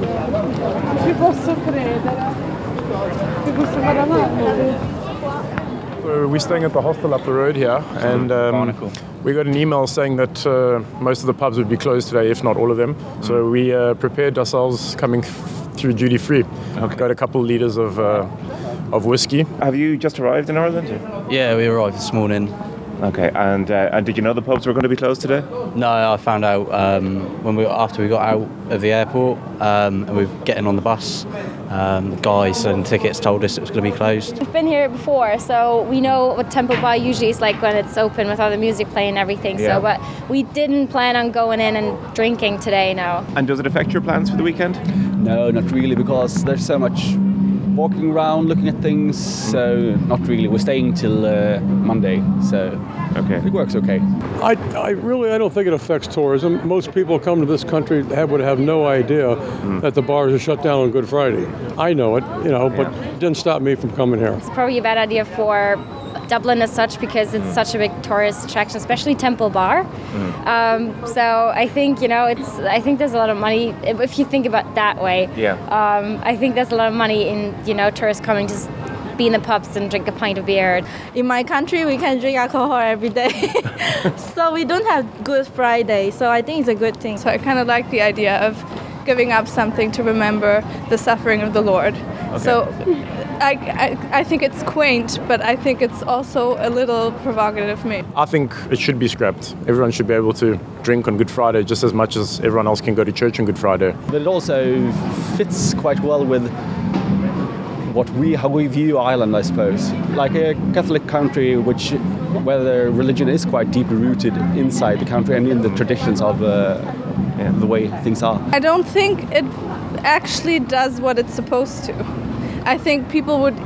Ci posso credere. Che questo caravano. So we're staying at the hostel up the road here, and we got an email saying that most of the pubs would be closed today, if not all of them. So we prepared ourselves coming through duty free. Okay. Got a couple litres of whiskey. Have you just arrived in Ireland? Yeah, we arrived this morning. Okay, and did you know the pubs were going to be closed today? No, I found out after we got out of the airport and we were getting on the bus. The guy selling tickets told us it was going to be closed. We've been here before, so we know what Temple Bar usually is like when it's open with all the music playing and everything. Yeah. So, but we didn't plan on going in and drinking today, no. And does it affect your plans for the weekend? No, not really, because there's so much walking around, looking at things, so not really. We're staying till Monday, so okay. It works okay. I don't think it affects tourism. Most people come to this country would have no idea that the bars are shut down on Good Friday. I know it, but it didn't stop me from coming here. It's probably a bad idea for Dublin as such because it's such a big tourist attraction, especially Temple Bar. So I think I think there's a lot of money if you think about it that way. Yeah. I think there's a lot of money in tourists coming to be in the pubs and drink a pint of beer. In my country, we can drink alcohol every day, so we don't have Good Friday. So I think it's a good thing. So I kind of like the idea of giving up something to remember the suffering of the Lord. Okay. So I think it's quaint, but I think it's also a little provocative for me. I think it should be scrapped. Everyone should be able to drink on Good Friday just as much as everyone else can go to church on Good Friday. But it also fits quite well with how we view Ireland, I suppose. Like a Catholic country where the religion is quite deeply rooted inside the country and in the traditions of the way things are. I don't think it actually does what it's supposed to. I think people would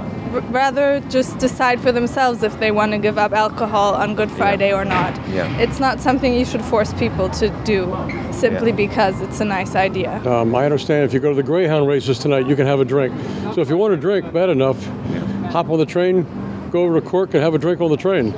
rather just decide for themselves if they want to give up alcohol on Good Friday or not. Yeah. It's not something you should force people to do simply because it's a nice idea. I understand if you go to the Greyhound races tonight, you can have a drink. So if you want to drink bad enough, hop on the train, go over to Cork and have a drink on the train.